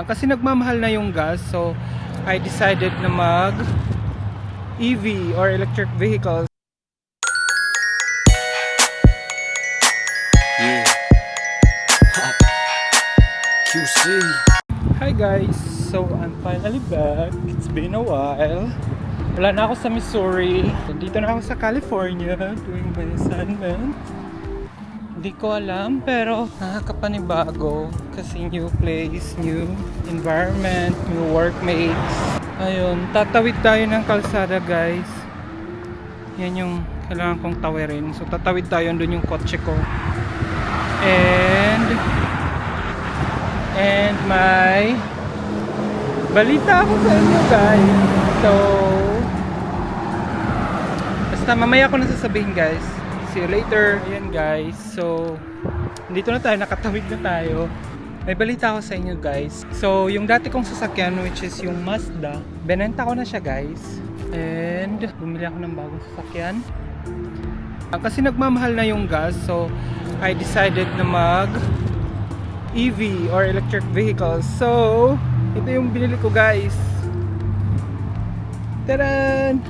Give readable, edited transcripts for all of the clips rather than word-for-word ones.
Kasi nagmamahal na yung gas, so I decided na mag EV or electric vehicles. Yeah. QC. Hi guys, so I'm finally back. It's been a while. Wala na ako sa Missouri. Dito na ako sa California doing my assignment. Hindi ko alam, pero nakakapanibago kasi new place, new environment, new workmates. Ayun, tatawid tayo ng kalsada guys. Yan yung kailangan kong tawirin. So tatawid tayo, doon yung kotse ko. And may balita ako sa inyo guys. So basta mamaya ko na sasabihin guys. See you later. Ayan guys, so dito na tayo, nakatawid na tayo. May balita ako sa inyo guys. So yung dati kong sasakyan, which is yung Mazda, benenta ko na siya guys. And bumili ako ng bagong sasakyan. Kasi nagmamahal na yung gas, so I decided na mag EV or electric vehicles. So ito yung binili ko guys. Taran!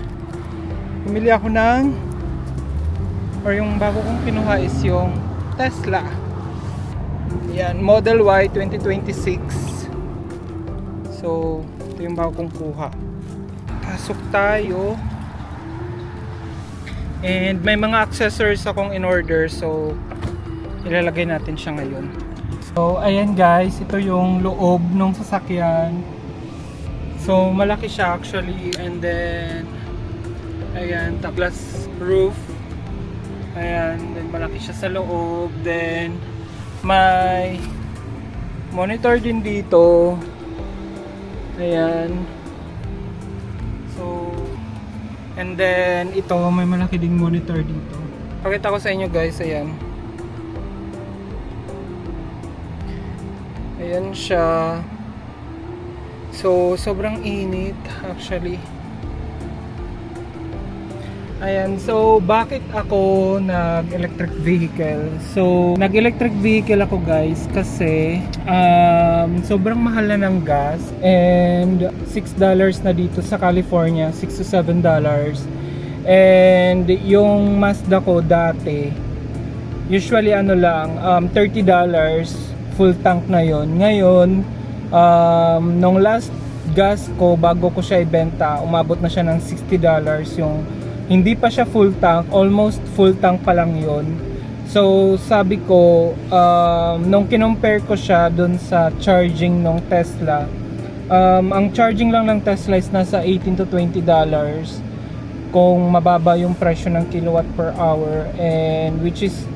Bumili ako ng, or yung bago kong kinuha is yung Tesla. Yan, Model Y 2026. So ito yung bago kong kuha. Pasok tayo. And may mga accessories akong in order, so ilalagay natin siya ngayon. So ayan guys, ito yung loob ng sasakyan. So malaki siya actually, and then ayan, tapos roof. Ayan, then malaki siya sa loob. Then may monitor din dito. Ayan. So and then ito, may malaki ding monitor dito. Pakita ko sa inyo guys, ayan. Ayan siya. So sobrang init actually. Ayan, so bakit ako nag-electric vehicle? So, nag-electric vehicle ako guys kasi sobrang mahal na ng gas, and $6 na dito sa California, $6 to $7. And yung Mazda ko dati, usually ano lang, $30, full tank na yon. Ngayon, nung last gas ko, bago ko siya ibenta, umabot na siya ng $60 yung. Hindi pa siya full tank, almost full tank pa lang yon. So sabi ko, nung kinompare ko siya dun sa charging ng Tesla, ang charging lang ng Tesla is nasa $18 to $20 kung mababa yung presyo ng kilowatt per hour, and which is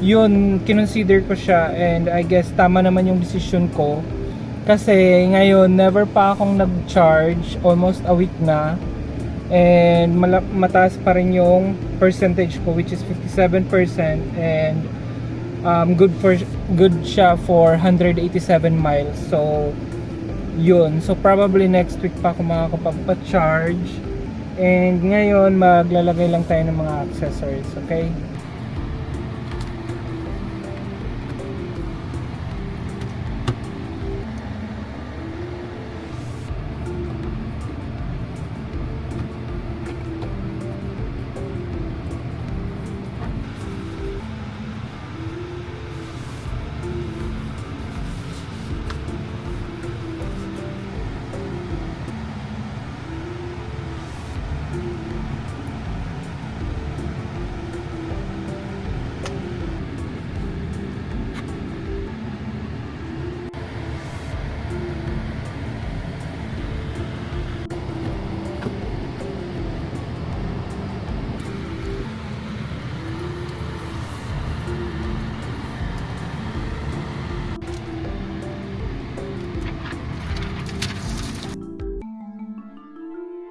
yun, kinonsider ko siya, and I guess tama naman yung decision ko kasi ngayon never pa akong nag-charge, almost a week na. And mataas pa rin yung percentage ko, which is 57%, and good siya for 187 miles. So yun, so probably next week pa ako makakapagpa-charge, and ngayon maglalagay lang tayo ng mga accessories, okay?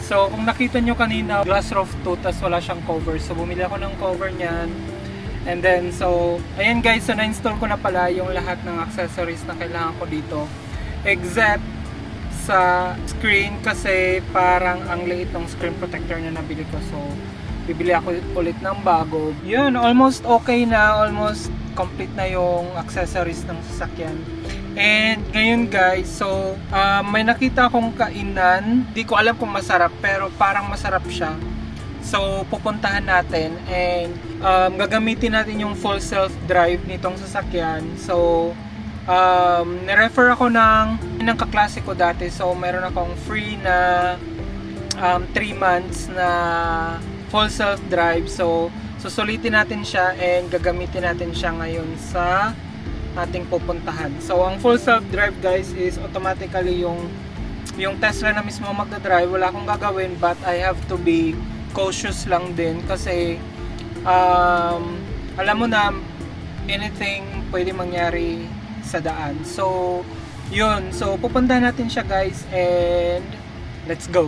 So kung nakita nyo kanina, glass roof to, tas wala siyang cover. So bumili ako ng cover niyan. And then so, ayan guys, so na-install ko na pala yung lahat ng accessories na kailangan ko dito. Except sa screen, kasi parang ang liit ng screen protector na nabili ko. So bibili ako ulit ng bago. Yun, almost okay na, almost complete na yung accessories ng sasakyan. And ngayon guys, so may nakita akong kainan. Di ko alam kung masarap pero parang masarap siya. So pupuntahan natin and gagamitin natin yung full self-drive nitong sasakyan. So nirefer ako ng kaklase ko dati. So meron akong free na 3 months na full self-drive. So susulitin natin siya and gagamitin natin siya ngayon sa ating pupuntahan. So ang full self-drive guys is automatically yung Tesla na mismo magdadrive. Wala akong gagawin but I have to be cautious lang din kasi alam mo na anything pwede mangyari sa daan. So yun, so pupuntahan natin siya guys and let's go.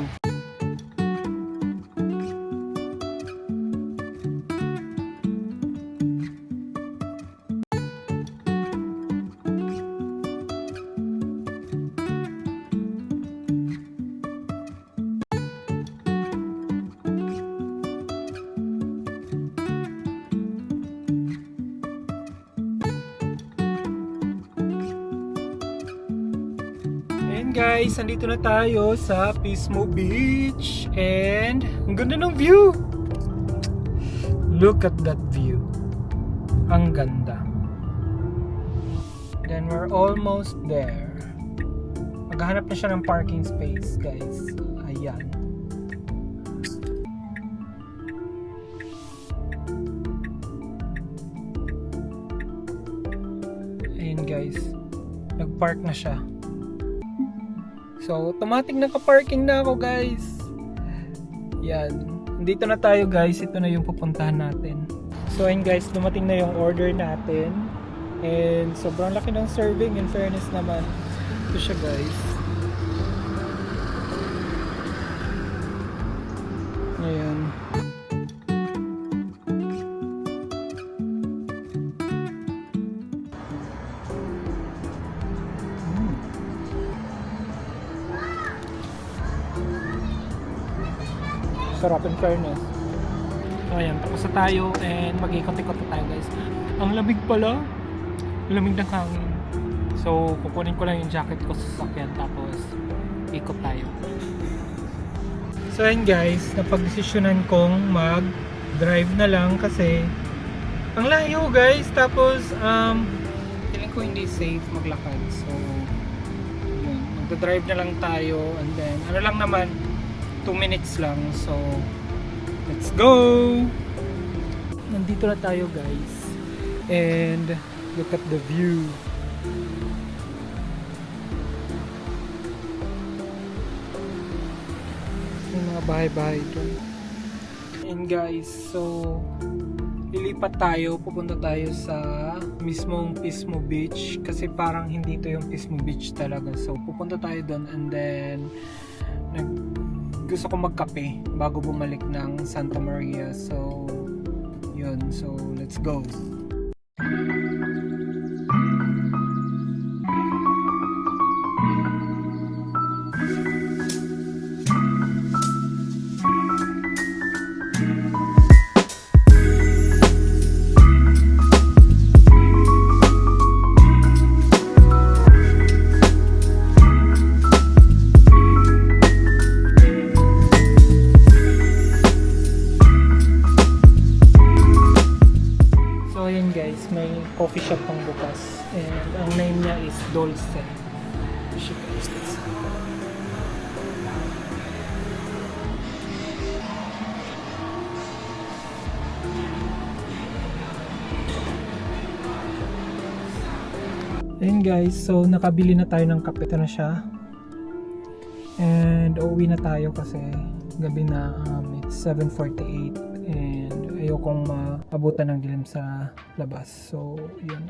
And guys, andito na tayo sa Pismo Beach and ang ganda ng view. Look at that view. Ang ganda. Then we're almost there. Maghahanap na siya ng parking space, guys. Ayan. Ayan guys. Nag-park na siya. So, automatic naka-parking na ako guys. Yan. Dito na tayo guys. Ito na yung pupuntahan natin. So, ayun guys. Dumating na yung order natin. And sobrang laki ng serving. In fairness naman. Ito siya guys. Ayan. Sarap in fairness. So ayan, tapos na tayo and mag-ikot-ikot na tayo guys. Ang lamig pala. Lamig ng hangin. So kukunin ko lang yung jacket ko sa sasakyan tapos ikot tayo. So ayan guys, napag-desisyonan kong mag-drive na lang kasi ang layo guys. Tapos feeling ko hindi safe maglakad. So yun, magdadrive na lang tayo and then ano lang naman 2 minutes lang. So, let's go! Nandito na tayo guys. And, look at the view. May mga bahay-bahay doon. And guys, so, lilipat tayo. Pupunta tayo sa mismong Pismo Beach. Kasi parang hindi to yung Pismo Beach talaga. So, pupunta tayo doon and then, gusto ko magkape bago bumalik ng Santa Maria. So, yun. So, let's go. May coffee shop pang bukas and ang name niya is Dolce. Ayun guys, so nakabili na tayo ng kape. Ito na siya and uuwi na tayo kasi gabi na. It's 7:48 and ayokong maabutan ng dilim sa labas. So, yun.